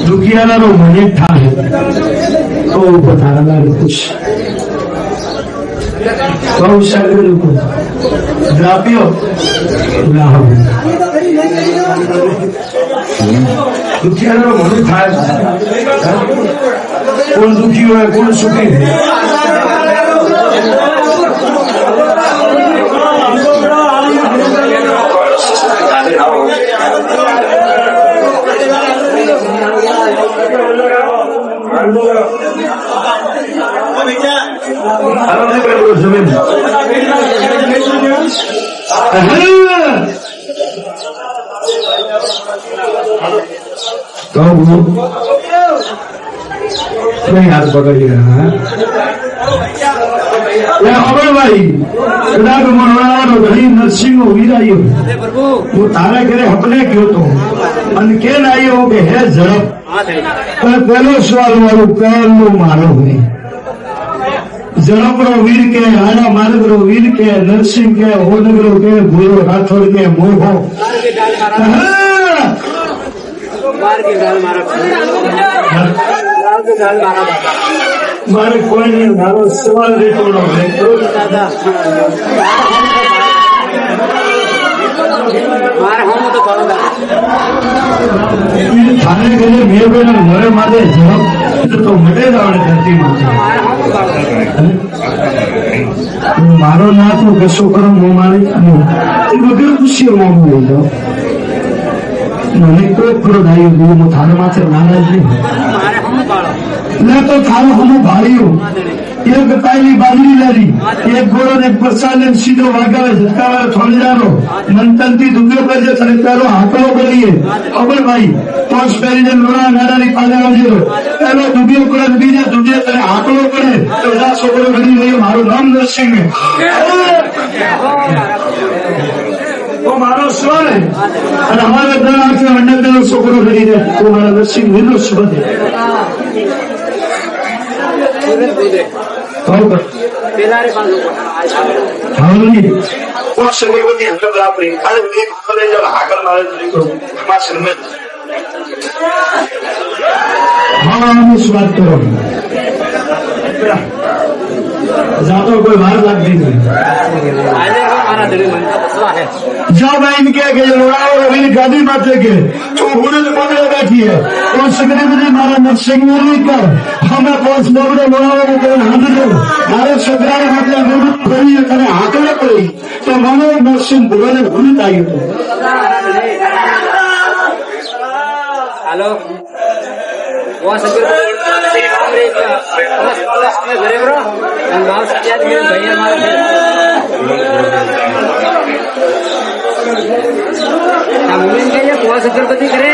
દુખિયારો મને થાય તો પધારનાર ખુશ બહુ સારું લોકો દ્રાપ્યો દુખિયારો મને થાય કોણ દુખી હોય કોણ સુખી હાથ પકડી ભાઈ કદાચ મરવાનો ઘણી નરસિંહ વીરાયો હું તારા ઘરે હપને ગયો હતો અને કે લાયો કે હે ઝડપ પેલો સવાલ મારું પહેલું મારો હોય ઝડપરો વીર કે આડા માર્ગરો વીર કે નરસિંહ કે હોનગરો કે ભૂરો રાઠોડ કે મોહો મારે કોઈ નહીં મારો સવાલ રેતો થાને ગયેલી મેં મળે મારે જવાબ તો મળે જવાને ધરતી મારો ના તો કશો કરો હું મારી વગર ખુશીઓ મારું લઈ જાઉં મને કોઈ ક્રોધ આવ્યો હું થારા માથે નારાજ નહીં ના તો થારો હમ ભાળ્યો એક કાયલી બાજરી લારી એક ગોળો ને પ્રસાદ સીધો વાગાવે ઝટકાવે થોડીદારો મંતનથી દુગ્યો કરજે અને તારો હાકલો કરીએ અબળભાઈ પોસ પહેરીને લોણા નાડાની પાછળ આવજો પેલો દુગ્યો કરે બીજા દુગ્યો કરે હાકલો કરે તો બધા છોકરો ઘડી રહ્યો મારું નામ નરસિંહ મારો સ્વર અને અમારા દર આખે અંડર છોકરો ઘડી દે તો મારા નરસિંહ વીરનો શબ્દ વાત કરો જાતો કોઈ વાર લાગતી નહીં जाओ मैं इनके लोड़ाओ रवि गादी माते के तो हुने तो पकड़े बैठी है कौन सकरे मुझे मारा नरसिंह नहीं कर हमें पहुंच लोगों लोड़ाओ को हाथ दो मारे सकरा मतलब गुरु करी करे हाकले पड़ी तो मानो नरसिंह बुगले भूल आई तो हेलो वो सकरे घरे ब्रो हम गांव से क्या भैया मारे अगरबत्ती करे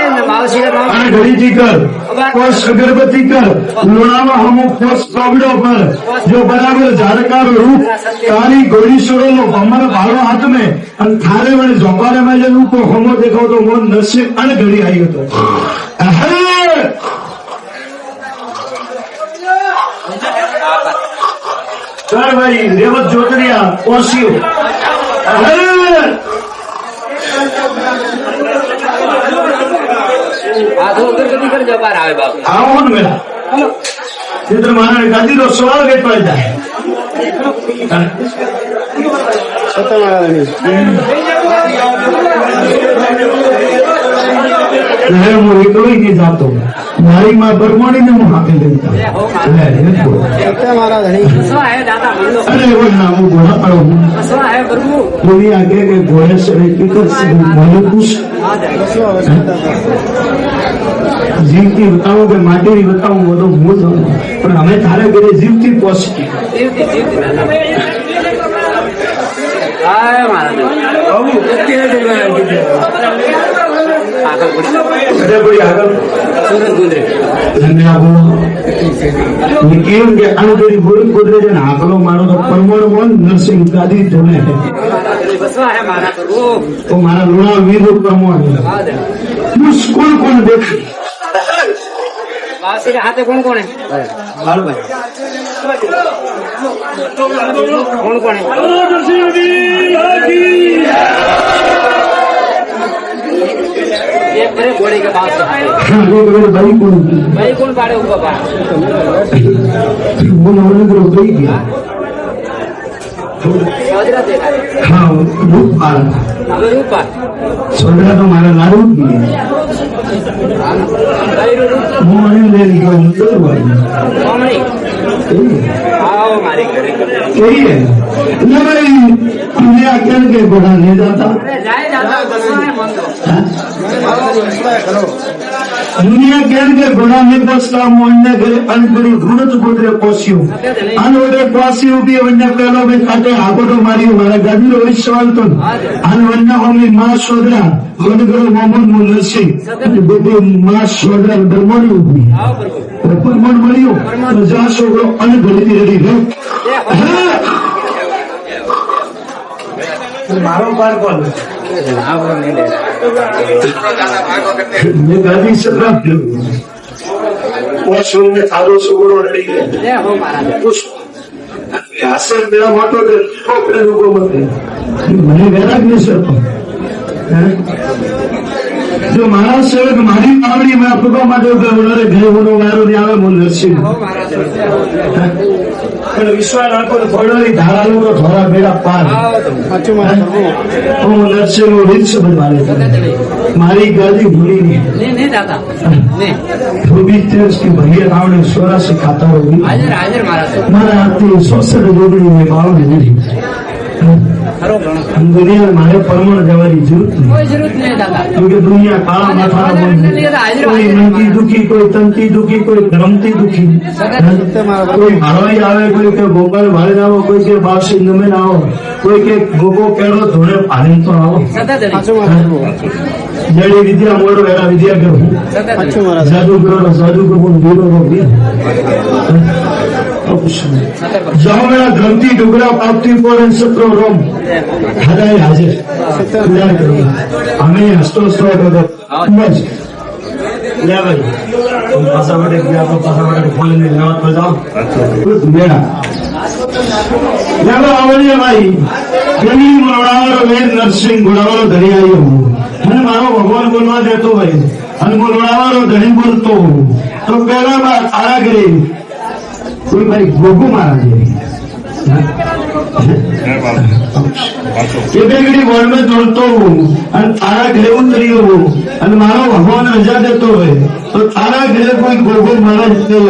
घड़ी कर अगरबत्ती कर लोणावा हम प्रोविडो पर जो बराबर झाड़कार रूप तारी गोरी सोरो हमारा भाड़ो हाथ में थारे वाले झोंकारे में जो रूप होमो देखो तो वो नरसिंह अन घड़ी आई तो कर भाई रेवत जोतरिया पहुंचियो अगरबत्ती कर जब बार आवे बाबू आओ न मेरा चित्र माना गादी रो सवाल गेट पर जाए હું એકલો નહીં જાતો મારી માં બરમાણી ને હું હાથે દેતા અરે वो नाम घोड़ा पड़ो कोई आगे के घोड़े से જીવતી બતાવો કે માટેની બતાવો બધો હું જ પણ અમે તારે ઘરે જીવતી પહોંચી કેમ કે આનું પેલી ગોળી ગોદરે છે ને આકલો મારો તો પરમણ બોલ નરસિંહ ગાદી ધોને તો મારા લુણા વીર પ્રમોણ મુશ્કેલ કોણ દેખી हाथे कौन कौन है कौन कौन है एक करे घोड़े के पास हाँ एक बार भाई कौन भाई कौन पाड़े ऊपर पास वो नवरे को गई गया सोदरा देखा है हाँ रूप पाला अगर ऊपर सोदरा तो हमारा लाडू भी है वो मैंने ले लिया मुझे मामड़ी आओ हमारे घर यही है ना भाई दुनिया क्या के बड़ा ले जाता जाए जाता दुनिया ज्ञान के गुणा में बसता मोहन करे अनपरी गुणत गुजरे पोस्यू अनवडे पोस्यू भी वन्य पहलो में काटे आगोटो मारी हमारा गादी रो विश्वाल तो अनवन्य होमी मां सोदरा गुणगुरु मोहम्मद मुनसी बेबी मां सोदरा धर्मोनी उभी परमण मरियो तो जा सोगरो अनगलित रेडी है मारो बार कौन मैं गाड़ी से रख दूँ वॉशरूम में थारो सुगुरो रही है उस ऐसे मेरा मोटो दे छोकरे लोगों मत मैंने वैराग नहीं सकता जो महाराज से मारी पावड़ी में आपको मारे उन्होंने घर होने वालों ने आवे मुन नरसिंह विश्वास રાખો તો થોડી ધારાલો તો થોડા બેડા પાર હું નરસિંહ રીત સમજ મારી ગાડી ભૂલી नहीं नहीं दादा नहीं तो भी तेज की भैया रावण स्वरा से खाता होगी हाजिर हाजिर महाराज मारा आती 66 जोड़ी में बाव नहीं खरो गणो दुनिया में मारे परमण जवानी जरूरत नहीं कोई जरूरत नहीं दादा क्योंकि दुनिया काला माथा कोई मंकी दुखी कोई तंती दुखी कोई धर्मती दुखी कोई भाड़वाई आवे कोई के गोपाल भाड़े आओ कोई के बाप सिंह में ना आओ कोई के गोगो केड़ो धोने पानी तो आओ सदा दरी जड़ी विद्या मोड़ो एरा विद्या करो जादू करो जादू को वीरो होगी जाओ मेरा गलती डुगरा पापती पर सत्रो रोम हदाई हाजिर हमें हस्तो हस्तो बस ले भाई तुम पासा बड़े गया तो पासा बड़े खोले ने नमत बजाओ मेरा ले आवड़िए भाई गली मनोड़ावर वेद नरसिंह गुड़ावर धनियाई हूँ मैंने मारो भगवान बोलवा देतो भाई અને બોલવાવાળો ધણી બોલતો તો પેલા બાર આરા ગઈ કોઈ ભાઈ ગોગુ મારા જેવી એ બેગડી બોલ में દોડતો હું અને તારા ઘરે ઉતર્યો હું અને મારો ભગવાન રજા દેતો હોય તો તારા ઘરે કોઈ ગોગુ મારા જતો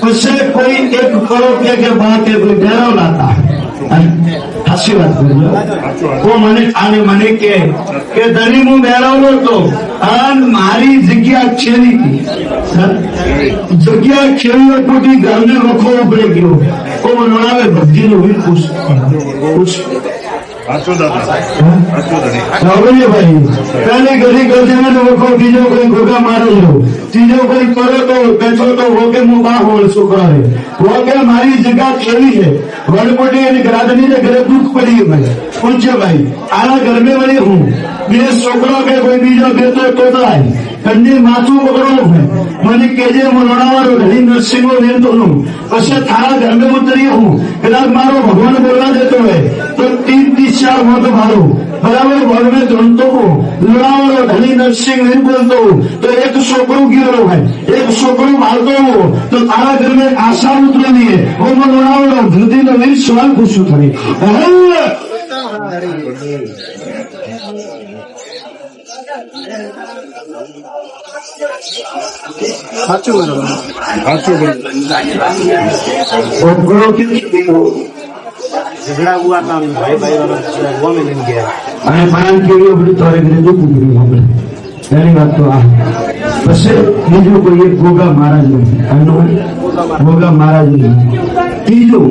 પછી કોઈ એક કરો કે બા કે કોઈ ડેરો લાતા હાસી વાત કરજો ઓ મને આને મને કે ધણી હું મેળવલો તો અને મારી જગ્યા છેલી જગ્યા છેલ્લો ખોટી ઘરને વખો ઉભરે ગયો ઓ મનોણાવે ભક્તિનો વીર ખુશ ભાઈ પહેલી ઘડી ગરજે વખો બીજો કોઈ ગોગા મારેલો ત્રીજો કોઈ કરો તો બેઠો તો વોકે હું બા હોળ છોકરા વોકે મારી જગ્યા છેલી છે વડપોટી અને ગ્રાદની ને ઘરે દુઃખ પડી ભાઈ પૂછ્યો ભાઈ આના ઘર में વળી હું બે છોકરો કે કોઈ બીજો બેતો તો થાય કંદી માથું પકડો મને કેજે મનોણાવાળો ધણી નરસિંહો વેતો નું પછી થારા ઘર में ઉતરી હું કદાચ મારો ભગવાન બોલવા દેતો હોય તો 3-4 મોટો મારો બરાબર ઘર में ધૂણતો લડાવાળો ધણી નરસિંહ વેર બોલતો તો એક છોકરો ગયો ભાઈ એક છોકરો મારતો તો તારા ઘર में આશા ઉતરેલી है वो મનોણાવાળો ધરતી નો વીર સવાલ પૂછું થાય સાચું બરોબર ઝઘડા હુआ था भाई भाई वो में नहीं गया અને પાન કેવી બધી તોરે ઘરે દુઃખ ઉભરી આપણે એની વાત તો આ પછી બીજું કોઈ એક ગોગા મહારાજ ગોગા મહારાજ ત્રીજું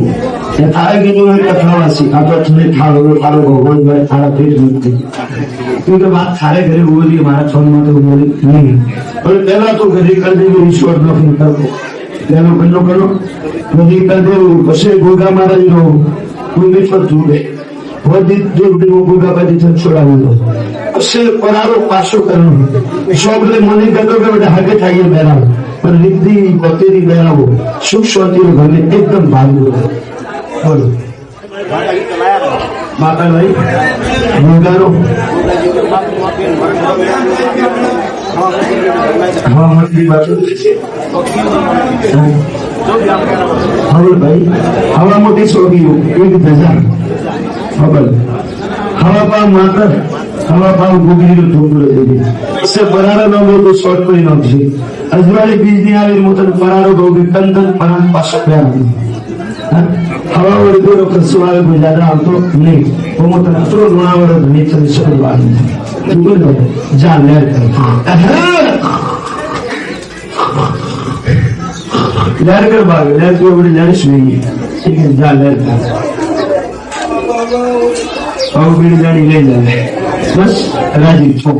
એ તારે બીજું કથાવાસી આ તો તમે થાળો ભગવાન ભાઈ થાળા પેટ નથી क्योंकि बात थारे घरे बोली हमारा छोड़ में तो बोली नहीं और पहला तो घरे कर दे ईश्वर नो फिर कर दो पहला बन्नो करो घरे कर दे बसे गोगा मारा जो कोई भी पर जुड़े वो जो गोगा का जितना छोड़ा हो उससे परारो पासो करनो शौकले मने कहतो के बेटा हके थाइए मेरा पर रिद्धि बतेरी मेरा वो सुख शांति घर में एकदम भाग बोलो માતા ભાઈ મુંગારો હવા મળતી બાજુ હવે ભાઈ હવા મોટી સોગીઓ 1000 ખબર हवा पाव मात्र हवा पाव गुगली नो ठोकरो देवी इससे परारो न हो तो शॉर्ट कोई न છે અજવાળી બીજ ની આવે મોતર પરારો ગોગી કંદન પરાન પાછો ગયા હવા વડે દોરો કસુ આવે કોઈ જ્યાદા આવતો નહીં वो મોતર અતરો ગુણાવડો ધણી ચલ શકવાનું ગુગલ જા લે લેર કર ભાગ લેર કોઈ બડી લેશ નહીં ઠીક है જા લે और बीड़ी गाड़ी ले जाए बस राजी छो